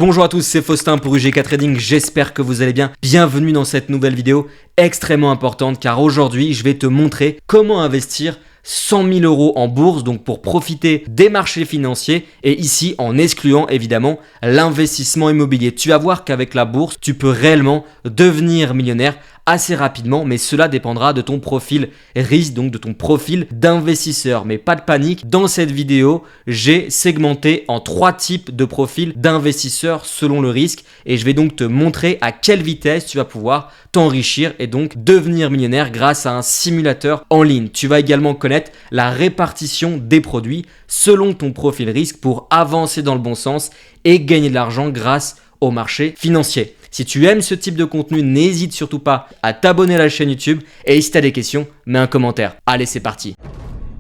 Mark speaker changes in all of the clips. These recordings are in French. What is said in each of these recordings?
Speaker 1: Bonjour à tous, c'est Faustin pour UGK Trading, j'espère que vous allez bien. Bienvenue dans cette nouvelle vidéo extrêmement importante car aujourd'hui je vais te montrer comment investir 100 000 euros en bourse, donc pour profiter des marchés financiers et ici en excluant évidemment l'investissement immobilier. Tu vas voir qu'avec la bourse, tu peux réellement devenir millionnaire assez rapidement, mais cela dépendra de ton profil risque, donc de ton profil d'investisseur. Mais pas de panique, dans cette vidéo, j'ai segmenté en 3 types de profils d'investisseurs selon le risque et je vais donc te montrer à quelle vitesse tu vas pouvoir t'enrichir et donc devenir millionnaire grâce à un simulateur en ligne. Tu vas également connaître la répartition des produits selon ton profil risque pour avancer dans le bon sens et gagner de l'argent grâce au marché financier. Si tu aimes ce type de contenu, n'hésite surtout pas à t'abonner à la chaîne YouTube et si tu as des questions, mets un commentaire. Allez, c'est parti.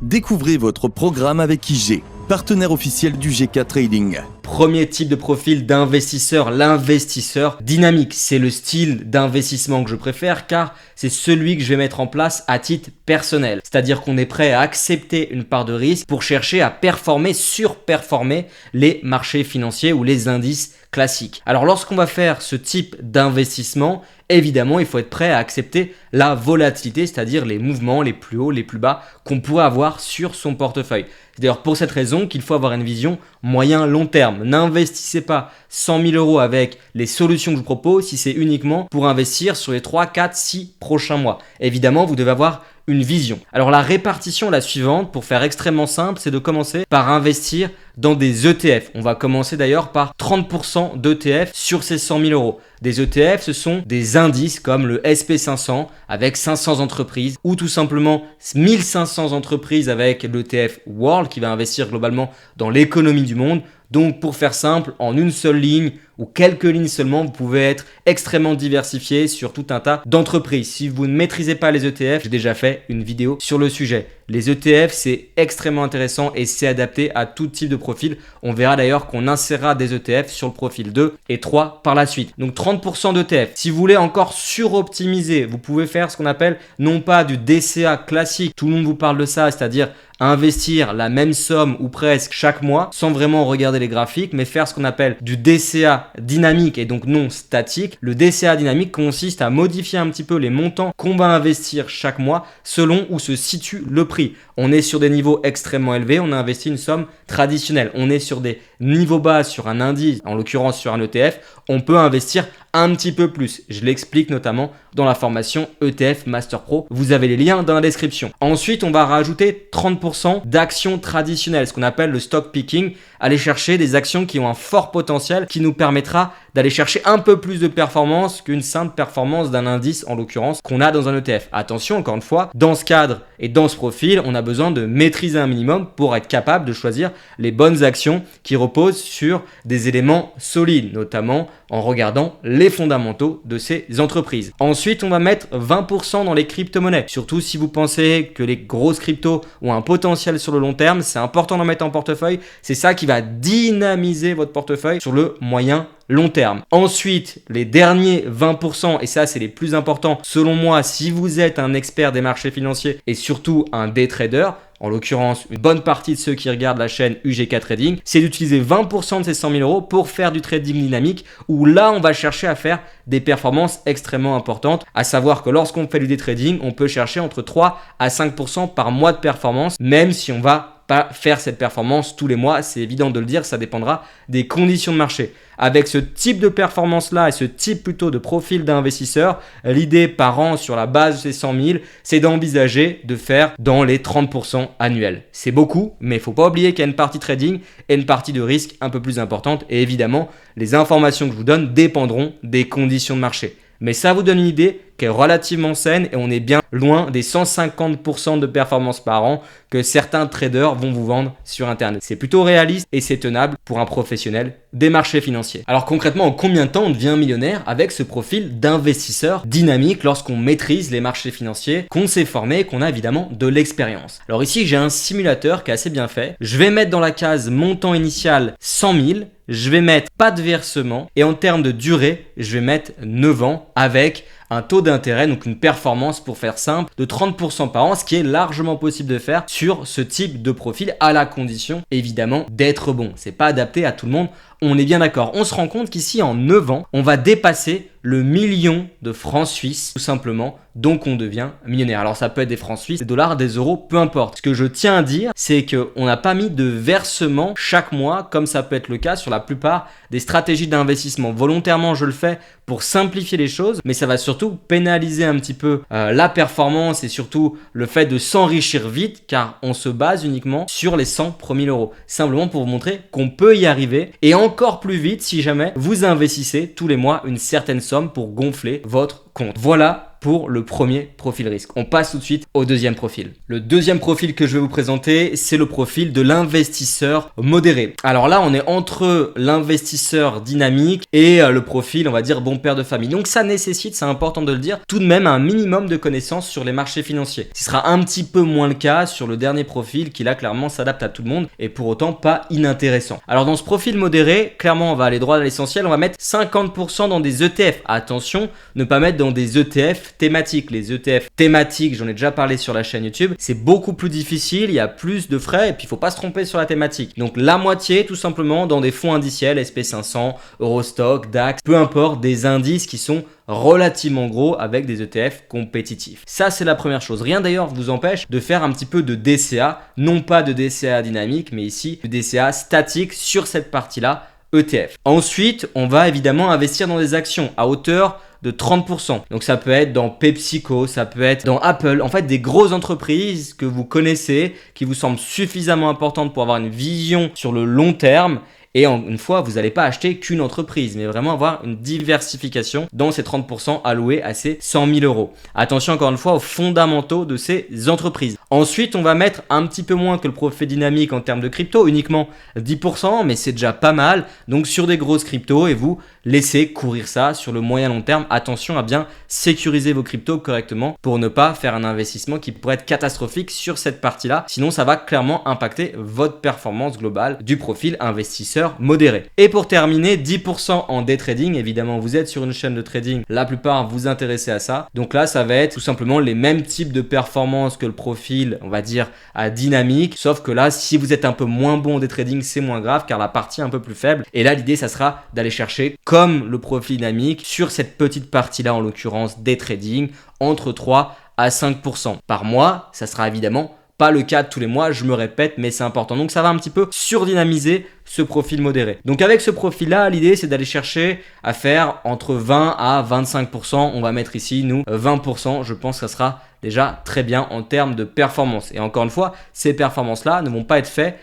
Speaker 2: Découvrez votre programme avec IG, partenaire officiel du GK Trading.
Speaker 1: Premier type de profil d'investisseur, l'investisseur dynamique. C'est le style d'investissement que je préfère car c'est celui que je vais mettre en place à titre personnel. C'est-à-dire qu'on est prêt à accepter une part de risque pour chercher à performer, surperformer les marchés financiers ou les indices classiques. Alors lorsqu'on va faire ce type d'investissement, évidemment, il faut être prêt à accepter la volatilité, c'est-à-dire les mouvements les plus hauts, les plus bas qu'on pourrait avoir sur son portefeuille. C'est d'ailleurs pour cette raison qu'il faut avoir une vision moyen-long terme. N'investissez pas 100 000 euros avec les solutions que je vous propose si c'est uniquement pour investir sur les 3, 4, 6 prochains mois. Évidemment, vous devez avoir une vision. Alors la répartition est la suivante, pour faire extrêmement simple, c'est de commencer par investir dans des ETF. On va commencer d'ailleurs par 30% d'ETF sur ces 100 000 euros. Des ETF, ce sont des indices comme le SP500 avec 500 entreprises ou tout simplement 1500 entreprises avec l'ETF World qui va investir globalement dans l'économie du monde. Donc pour faire simple, en une seule ligne ou quelques lignes seulement, vous pouvez être extrêmement diversifié sur tout un tas d'entreprises. Si vous ne maîtrisez pas les ETF, j'ai déjà fait une vidéo sur le sujet. Les ETF, c'est extrêmement intéressant et c'est adapté à tout type de profil. On verra d'ailleurs qu'on insérera des ETF sur le profil 2 et 3 par la suite. Donc 30% d'ETF. Si vous voulez encore suroptimiser, vous pouvez faire ce qu'on appelle non pas du DCA classique, tout le monde vous parle de ça, c'est-à-dire investir la même somme ou presque chaque mois sans vraiment regarder les graphiques, mais faire ce qu'on appelle du DCA dynamique et donc non statique. Le DCA dynamique consiste à modifier un petit peu les montants qu'on va investir chaque mois selon où se situe le prix. On est sur des niveaux extrêmement élevés, on a investi une somme traditionnelle. On est sur des niveaux bas sur un indice, en l'occurrence sur un ETF, on peut investir un petit peu plus. Je l'explique notamment dans la formation ETF Master Pro. Vous avez les liens dans la description. Ensuite, on va rajouter 30% d'actions traditionnelles, ce qu'on appelle le stock picking. Aller chercher des actions qui ont un fort potentiel qui nous permettra d'aller chercher un peu plus de performance qu'une simple performance d'un indice, en l'occurrence, qu'on a dans un ETF. Attention, encore une fois, dans ce cadre et dans ce profil, on a besoin de maîtriser un minimum pour être capable de choisir les bonnes actions qui reposent sur des éléments solides, notamment en regardant les fondamentaux de ces entreprises. Ensuite, on va mettre 20% dans les crypto-monnaies. Surtout si vous pensez que les grosses cryptos ont un potentiel sur le long terme, c'est important d'en mettre en portefeuille. C'est ça qui va dynamiser votre portefeuille sur le moyen long terme. Ensuite, les derniers 20%, et ça c'est les plus importants selon moi si vous êtes un expert des marchés financiers et surtout un day trader, en l'occurrence une bonne partie de ceux qui regardent la chaîne UGK Trading, c'est d'utiliser 20% de ces 100 000 euros pour faire du trading dynamique où là on va chercher à faire des performances extrêmement importantes, à savoir que lorsqu'on fait du day trading, on peut chercher entre 3 à 5% par mois de performance, même si on va pas faire cette performance tous les mois, c'est évident de le dire, ça dépendra des conditions de marché. Avec ce type de performance-là et ce type plutôt de profil d'investisseur, l'idée par an sur la base de ces 100 000, c'est d'envisager de faire dans les 30% annuels. C'est beaucoup, mais il ne faut pas oublier qu'il y a une partie trading et une partie de risque un peu plus importante. Et évidemment, les informations que je vous donne dépendront des conditions de marché. Mais ça vous donne une idée qui est relativement saine et on est bien loin des 150% de performance par an que certains traders vont vous vendre sur Internet. C'est plutôt réaliste et c'est tenable pour un professionnel des marchés financiers. Alors concrètement, en combien de temps on devient millionnaire avec ce profil d'investisseur dynamique lorsqu'on maîtrise les marchés financiers, qu'on s'est formé et qu'on a évidemment de l'expérience? Alors ici, j'ai un simulateur qui est assez bien fait. Je vais mettre dans la case montant initial 100 000. Je vais mettre pas de versement et en termes de durée, je vais mettre 9 ans avec un taux d'intérêt, donc une performance pour faire simple, de 30% par an, ce qui est largement possible de faire sur ce type de profil à la condition évidemment d'être bon. C'est pas adapté à tout le monde. On est bien d'accord. On se rend compte qu'ici, en 9 ans, on va dépasser le million de francs suisses, tout simplement, donc on devient millionnaire. Alors ça peut être des francs suisses, des dollars, des euros, peu importe. Ce que je tiens à dire, c'est qu'on n'a pas mis de versement chaque mois, comme ça peut être le cas sur la plupart des stratégies d'investissement. Volontairement, je le fais pour simplifier les choses, mais ça va surtout pénaliser un petit peu la performance et surtout le fait de s'enrichir vite, car on se base uniquement sur les 100 premiers euros. Simplement pour vous montrer qu'on peut y arriver et encore plus vite si jamais vous investissez tous les mois une certaine somme pour gonfler votre compte. Voilà pour le premier profil risque. On passe tout de suite au deuxième profil. Le deuxième profil que je vais vous présenter, c'est le profil de l'investisseur modéré. Alors là, on est entre l'investisseur dynamique et le profil, on va dire, bon père de famille. Donc ça nécessite, c'est important de le dire, tout de même un minimum de connaissances sur les marchés financiers. Ce sera un petit peu moins le cas sur le dernier profil qui là clairement s'adapte à tout le monde et pour autant pas inintéressant. Alors dans ce profil modéré, clairement on va aller droit à l'essentiel, on va mettre 50% dans des ETF. Attention, ne pas mettre dans des ETF thématiques. Les ETF thématiques, j'en ai déjà parlé sur la chaîne YouTube, c'est beaucoup plus difficile, il y a plus de frais et puis il faut pas se tromper sur la thématique. Donc la moitié tout simplement dans des fonds indiciels, SP500, Eurostock, DAX, peu importe, des indices qui sont relativement gros avec des ETF compétitifs. Ça c'est la première chose. Rien d'ailleurs vous empêche de faire un petit peu de DCA, non pas de DCA dynamique, mais ici de DCA statique sur cette partie-là ETF. Ensuite, on va évidemment investir dans des actions à hauteur de 30%. Donc ça peut être dans PepsiCo, ça peut être dans Apple, en fait des grosses entreprises que vous connaissez, qui vous semblent suffisamment importantes pour avoir une vision sur le long terme. Et une fois, vous n'allez pas acheter qu'une entreprise, mais vraiment avoir une diversification dans ces 30% alloués à ces 100 000 euros. Attention encore une fois aux fondamentaux de ces entreprises. Ensuite, on va mettre un petit peu moins que le profil dynamique en termes de crypto, uniquement 10%, mais c'est déjà pas mal. Donc sur des grosses cryptos et vous laissez courir ça sur le moyen long terme. Attention à bien sécuriser vos cryptos correctement pour ne pas faire un investissement qui pourrait être catastrophique sur cette partie-là. Sinon, ça va clairement impacter votre performance globale du profil investisseur modéré. Et pour terminer, 10% en day trading. Évidemment, vous êtes sur une chaîne de trading, la plupart vous intéressez à ça. Donc là, ça va être tout simplement les mêmes types de performances que le profil, on va dire, à dynamique. Sauf que là, si vous êtes un peu moins bon en day trading, c'est moins grave car la partie est un peu plus faible. Et là, l'idée, ça sera d'aller chercher, comme le profil dynamique, sur cette petite partie-là, en l'occurrence day trading, entre 3 à 5% par mois. Ça sera évidemment pas le cas de tous les mois, je me répète, mais c'est important. Donc ça va un petit peu surdynamiser ce profil modéré. Donc avec ce profil-là, l'idée c'est d'aller chercher à faire entre 20 à 25%. On va mettre ici, nous, 20%. Je pense que ça sera déjà très bien en termes de performance. Et encore une fois, ces performances-là ne vont pas être faites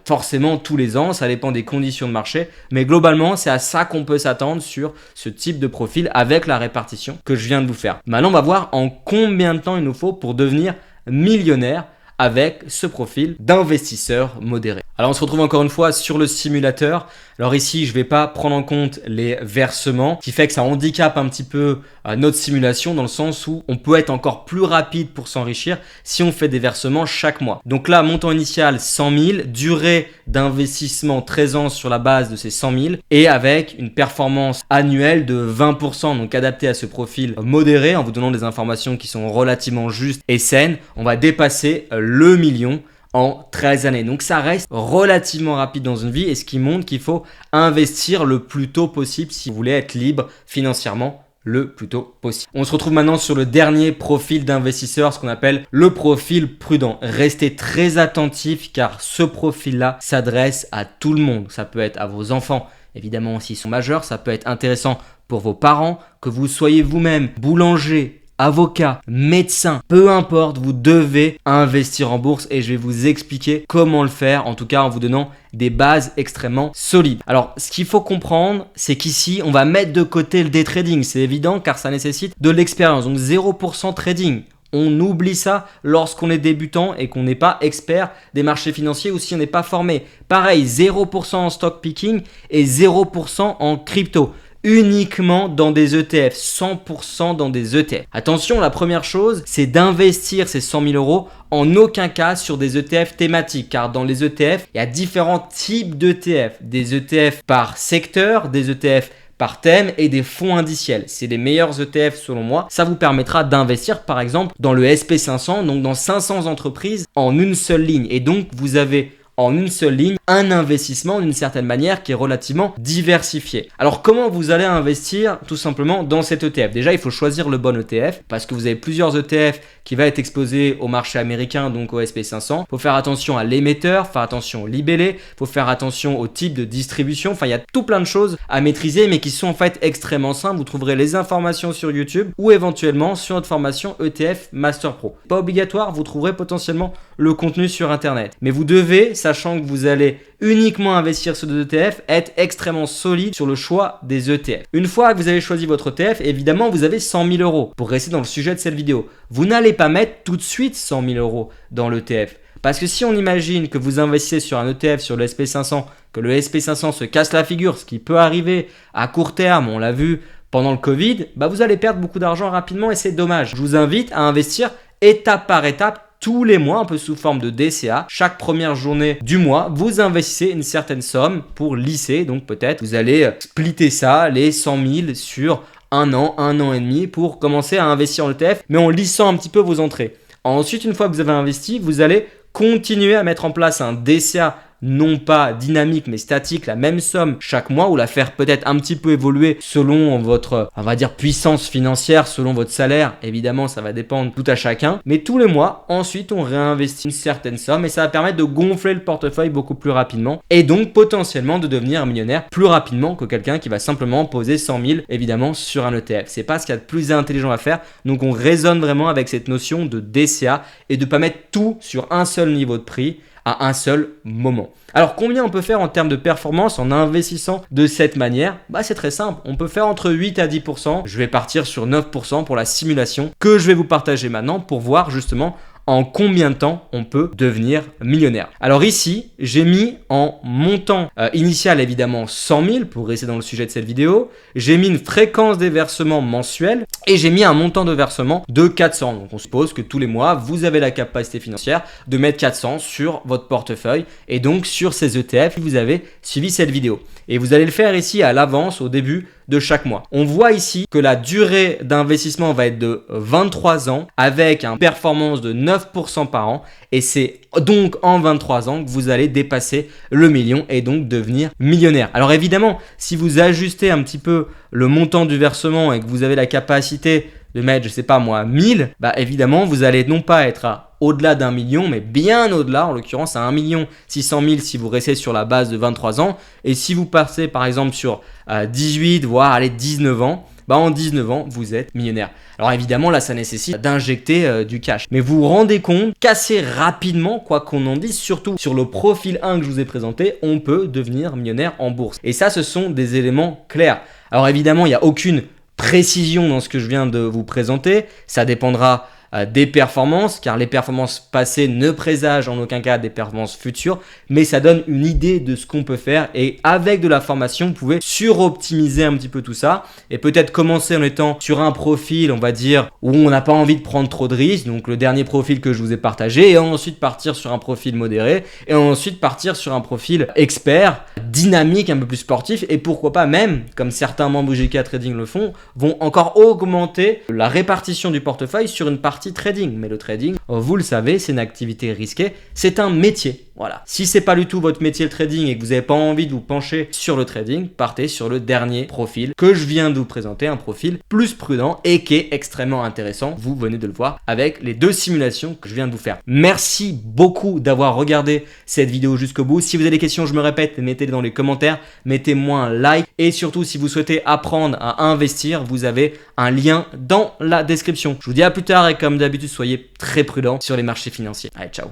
Speaker 1: forcément tous les ans, ça dépend des conditions de marché, mais globalement c'est à ça qu'on peut s'attendre sur ce type de profil avec la répartition que je viens de vous faire. Maintenant on va voir en combien de temps il nous faut pour devenir millionnaire avec ce profil d'investisseur modéré. Alors on se retrouve encore une fois sur le simulateur. Alors ici je ne vais pas prendre en compte les versements, qui fait que ça handicape un petit peu notre simulation dans le sens où on peut être encore plus rapide pour s'enrichir si on fait des versements chaque mois. Donc là, montant initial 100 000, durée d'investissement 13 ans sur la base de ces 100 000 et avec une performance annuelle de 20%, donc adaptée à ce profil modéré en vous donnant des informations qui sont relativement justes et saines. On va dépasser le million en 13 années. Donc ça reste relativement rapide dans une vie et ce qui montre qu'il faut investir le plus tôt possible si vous voulez être libre financièrement le plus tôt possible. On se retrouve maintenant sur le dernier profil d'investisseur, ce qu'on appelle le profil prudent. Restez très attentifs car ce profil-là s'adresse à tout le monde. Ça peut être à vos enfants, évidemment s'ils sont majeurs, ça peut être intéressant pour vos parents, que vous soyez vous-même boulanger, avocat, médecin, peu importe, vous devez investir en bourse et je vais vous expliquer comment le faire, en tout cas en vous donnant des bases extrêmement solides. Alors, ce qu'il faut comprendre, c'est qu'ici, on va mettre de côté le day trading, c'est évident car ça nécessite de l'expérience, donc 0% trading. On oublie ça lorsqu'on est débutant et qu'on n'est pas expert des marchés financiers ou si on n'est pas formé. Pareil, 0% en stock picking et 0% en crypto. Uniquement dans des ETF, 100% dans des ETF. Attention, la première chose, c'est d'investir ces 100 000 euros en aucun cas sur des ETF thématiques, car dans les ETF, il y a différents types d'ETF. Des ETF par secteur, des ETF par thème et des fonds indiciels. C'est les meilleurs ETF selon moi. Ça vous permettra d'investir par exemple dans le SP500, donc dans 500 entreprises en une seule ligne. Et donc vous avez en une seule ligne un investissement d'une certaine manière qui est relativement diversifié. Alors comment vous allez investir tout simplement dans cet ETF? Déjà il faut choisir le bon ETF parce que vous avez plusieurs ETF qui va être exposé au marché américain, donc au SP500. Il faut faire attention à l'émetteur, faire attention au libellé, il faut faire attention au type de distribution. Enfin il y a tout plein de choses à maîtriser mais qui sont en fait extrêmement simples. Vous trouverez les informations sur YouTube ou éventuellement sur notre formation ETF Master Pro. Pas obligatoire, vous trouverez potentiellement le contenu sur internet. Mais vous devez, sachant que vous allez uniquement investir sur des ETF, être extrêmement solide sur le choix des ETF. Une fois que vous avez choisi votre ETF, évidemment, vous avez 100 000 euros. Pour rester dans le sujet de cette vidéo, vous n'allez pas mettre tout de suite 100 000 euros dans l'ETF. Parce que si on imagine que vous investissez sur un ETF sur le SP500, que le SP500 se casse la figure, ce qui peut arriver à court terme, on l'a vu pendant le Covid, vous allez perdre beaucoup d'argent rapidement et c'est dommage. Je vous invite à investir étape par étape tous les mois, un peu sous forme de DCA. Chaque première journée du mois, vous investissez une certaine somme pour lisser. Donc peut-être vous allez splitter ça, les 100 000 sur un an et demi pour commencer à investir en ETF, mais en lissant un petit peu vos entrées. Ensuite, une fois que vous avez investi, vous allez continuer à mettre en place un DCA non pas dynamique mais statique, la même somme chaque mois, ou la faire peut-être un petit peu évoluer selon votre, on va dire, puissance financière, selon votre salaire. Évidemment, ça va dépendre tout à chacun. Mais tous les mois, ensuite, on réinvestit une certaine somme et ça va permettre de gonfler le portefeuille beaucoup plus rapidement et donc potentiellement de devenir millionnaire plus rapidement que quelqu'un qui va simplement poser 100 000 évidemment sur un ETF. C'est pas ce qu'il y a de plus intelligent à faire. Donc, on raisonne vraiment avec cette notion de DCA et de pas mettre tout sur un seul niveau de prix à un seul moment. Alors combien on peut faire en termes de performance en investissant de cette manière? C'est très simple, on peut faire entre 8 à 10%. Je vais partir sur 9% pour la simulation que je vais vous partager maintenant pour voir justement en combien de temps on peut devenir millionnaire. Alors ici, j'ai mis en montant initial évidemment 100 000 pour rester dans le sujet de cette vidéo. J'ai mis une fréquence des versements mensuels et j'ai mis un montant de versement de 400. Donc on suppose que tous les mois, vous avez la capacité financière de mettre 400 sur votre portefeuille et donc sur ces ETF si vous avez suivi cette vidéo. Et vous allez le faire ici à l'avance au début de chaque mois. On voit ici que la durée d'investissement va être de 23 ans avec une performance de 9% par an et c'est donc en 23 ans que vous allez dépasser le million et donc devenir millionnaire. Alors évidemment, si vous ajustez un petit peu le montant du versement et que vous avez la capacité de mettre, je sais pas moi, 1000, évidemment, vous allez non pas être au-delà d'un million, mais bien au-delà, en l'occurrence à 1 600 000 si vous restez sur la base de 23 ans. Et si vous passez par exemple sur 18, voire 19 ans, en 19 ans, vous êtes millionnaire. Alors évidemment, là, ça nécessite d'injecter du cash. Mais vous vous rendez compte qu'assez rapidement, quoi qu'on en dise, surtout sur le profil 1 que je vous ai présenté, on peut devenir millionnaire en bourse. Et ça, ce sont des éléments clairs. Alors évidemment, il n'y a aucune précision dans ce que je viens de vous présenter. Ça dépendra des performances, car les performances passées ne présagent en aucun cas des performances futures, mais ça donne une idée de ce qu'on peut faire et avec de la formation, vous pouvez suroptimiser un petit peu tout ça et peut-être commencer en étant sur un profil, on va dire, où on n'a pas envie de prendre trop de risques, donc le dernier profil que je vous ai partagé, et ensuite partir sur un profil modéré et ensuite partir sur un profil expert, dynamique, un peu plus sportif et pourquoi pas même, comme certains membres GK Trading le font, vont encore augmenter la répartition du portefeuille sur une partie trading. Mais le trading, vous le savez, c'est une activité risquée, c'est un métier. Voilà. Si c'est pas du tout votre métier le trading et que vous n'avez pas envie de vous pencher sur le trading, partez sur le dernier profil que je viens de vous présenter, un profil plus prudent et qui est extrêmement intéressant. Vous venez de le voir avec les 2 simulations que je viens de vous faire. Merci beaucoup d'avoir regardé cette vidéo jusqu'au bout. Si vous avez des questions, je me répète, mettez-les dans les commentaires, mettez-moi un like et surtout si vous souhaitez apprendre à investir, vous avez un lien dans la description. Je vous dis à plus tard et comme d'habitude, soyez très prudents sur les marchés financiers. Allez, ciao.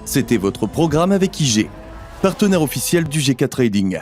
Speaker 2: C'était votre programme avec IG, partenaire officiel du GK Trading.